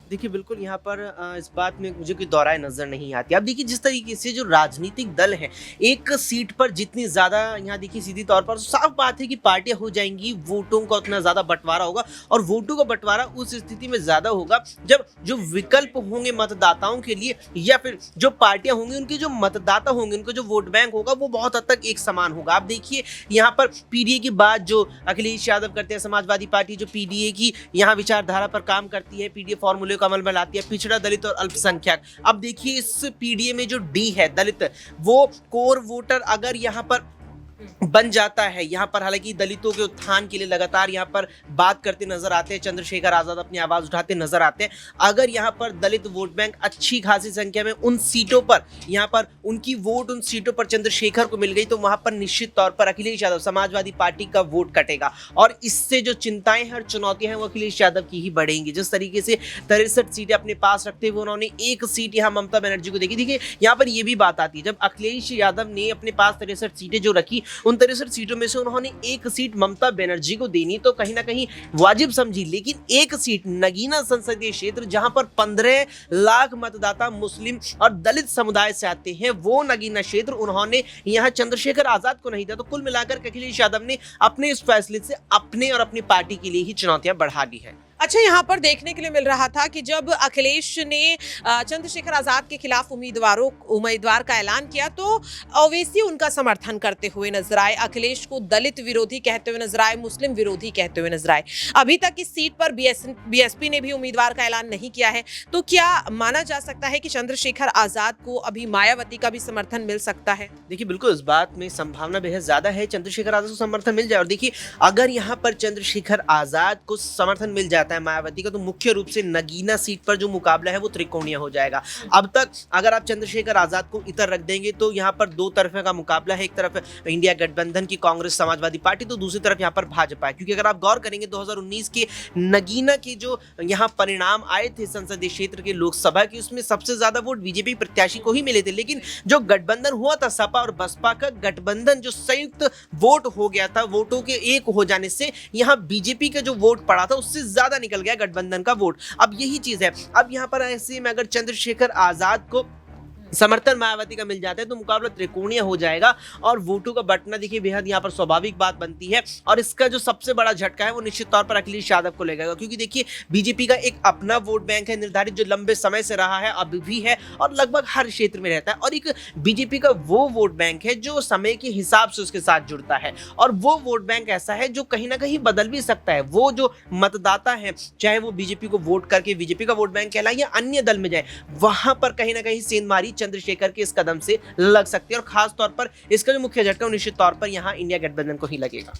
देखिए, बिल्कुल यहाँ पर इस बात में मुझे कोई दोहराए नज़र नहीं आती। अब देखिए, जिस तरीके से जो राजनीतिक दल हैं, एक सीट पर जितनी ज़्यादा यहाँ देखिए सीधी तौर पर साफ़ बात है कि पार्टियाँ हो जाएँगी, वोटों का उतना ज़्यादा बँटवारा होगा और वोटों का बँटवारा उस स्थिति में ज़्यादा होगा जब जो विकल्प होंगे मतदाताओं के लिए या फिर जो पार्टियाँ होंगी, उनके जो मतदाता होंगे, उनका जो वोट बैंक होगा, वो बहुत हद तक एक समान होगा। आप देखिए, यहाँ पर पीडीए की बात जो अखिलेश यादव करते हैं, समाजवादी पार्टी जो पीडीए की यहाँ विचारधारा पर काम करती है, पीडीए फॉर्मूले को अमल में लाती है, पिछड़ा, दलित और अल्पसंख्यक। अब देखिए, इस पीडीए में जो डी है दलित, वो कोर वोटर अगर यहाँ पर बन जाता है, यहाँ पर हालांकि दलितों के उत्थान के लिए लगातार यहाँ पर बात करते नजर आते हैं, चंद्रशेखर आजाद अपनी आवाज उठाते नजर आते हैं। अगर यहाँ पर दलित वोट बैंक अच्छी खासी संख्या में उन सीटों पर यहाँ पर उनकी वोट उन सीटों पर चंद्रशेखर को मिल गई, तो वहां पर निश्चित तौर पर अखिलेश यादव समाजवादी पार्टी का वोट कटेगा और इससे जो चिंताएं हैं और चुनौतियां हैं वो अखिलेश यादव की ही बढ़ेंगी। जिस तरीके से 63 सीटें अपने पास रखते हुए उन्होंने एक सीट यहाँ ममता बनर्जी को देखी। देखिए, यहाँ पर यह भी बात आती है, जब अखिलेश यादव ने अपने पास 63 सीटें जो रखी, उन 63 सीटों में से उन्होंने एक सीट ममता बनर्जी को देनी तो कहीं ना कहीं वाजिब समझी, लेकिन एक सीट नगीना संसदीय क्षेत्र जहां पर 15 लाख मतदाता मुस्लिम और दलित समुदाय से आते हैं, वो नगीना क्षेत्र उन्होंने यहां चंद्रशेखर आजाद को नहीं दिया। तो कुल मिलाकर अखिलेश यादव ने अपने इस फैसले से अपने और अपनी पार्टी के लिए ही चुनौतियां बढ़ा दी है। अच्छा, यहाँ पर देखने के लिए मिल रहा था कि जब अखिलेश ने चंद्रशेखर आजाद के खिलाफ उम्मीदवार का ऐलान किया तो ओवैसी उनका समर्थन करते हुए नजर आए, अखिलेश को दलित विरोधी कहते हुए नजर आए, मुस्लिम विरोधी कहते हुए नजर आए। अभी तक इस सीट पर बीएसपी ने भी उम्मीदवार का ऐलान नहीं किया है, तो क्या माना जा सकता है कि चंद्रशेखर आजाद को अभी मायावती का भी समर्थन मिल सकता है? देखिए, बिल्कुल इस बात में संभावना बेहद ज्यादा है, चंद्रशेखर आजाद को समर्थन मिल जाए। और देखिए, अगर यहाँ पर चंद्रशेखर आजाद को समर्थन मिल जाता है मायावती का, तो मुख्य रूप से नगीना सीट पर जो मुकाबला है वो त्रिकोणीय हो जाएगा। अब तक अगर आप चंद्रशेखर आजाद को इधर रख देंगे तो यहाँ पर दो तरफे का मुकाबला है, एक तरफ इंडिया गठबंधन की कांग्रेस समाजवादी पार्टी, तो दूसरी तरफ यहाँ पर भाजपा है। क्योंकि अगर आप गौर करेंगे 2019 के नगीना के जो यहाँ परिणाम आए थे संसदीय क्षेत्र के लोकसभा के, उसमें सबसे ज्यादा वोट बीजेपी प्रत्याशी को ही मिले थे, लेकिन जो गठबंधन हुआ था सपा और बसपा का गठबंधन, जो संयुक्त वोट हो गया था, वोटों के एक हो जाने से यहाँ बीजेपी का जो वोट पड़ा था उससे ज्यादा निकल गया गठबंधन का वोट। अब यही चीज है, अब यहाँ पर ऐसे में अगर चंद्रशेखर आजाद को समर्थन मायावती का मिल जाता है तो मुकाबला त्रिकोणीय हो जाएगा और वोटों का बंटना देखिए बेहद यहाँ पर स्वाभाविक बात बनती है। और इसका जो सबसे बड़ा झटका है वो निश्चित तौर पर अखिलेश यादव को लगेगा, क्योंकि देखिए बीजेपी का एक अपना वोट बैंक है निर्धारित, जो लंबे समय से रहा है, अब भी है और लगभग हर क्षेत्र में रहता है, और एक बीजेपी का वो वोट बैंक है जो समय के हिसाब से उसके साथ जुड़ता है, और वो वोट बैंक ऐसा है जो कहीं ना कहीं बदल भी सकता है। वो जो मतदाता है, चाहे वो बीजेपी को वोट करके बीजेपी का वोट बैंक कहलाए या अन्य दल में जाए, वहां पर कहीं ना कहीं सेंधमारी चंद्रशेखर के इस कदम से लग सकती है, और खास तौर पर इसका जो मुख्य झटका निश्चित तौर पर यहां इंडिया गठबंधन को ही लगेगा।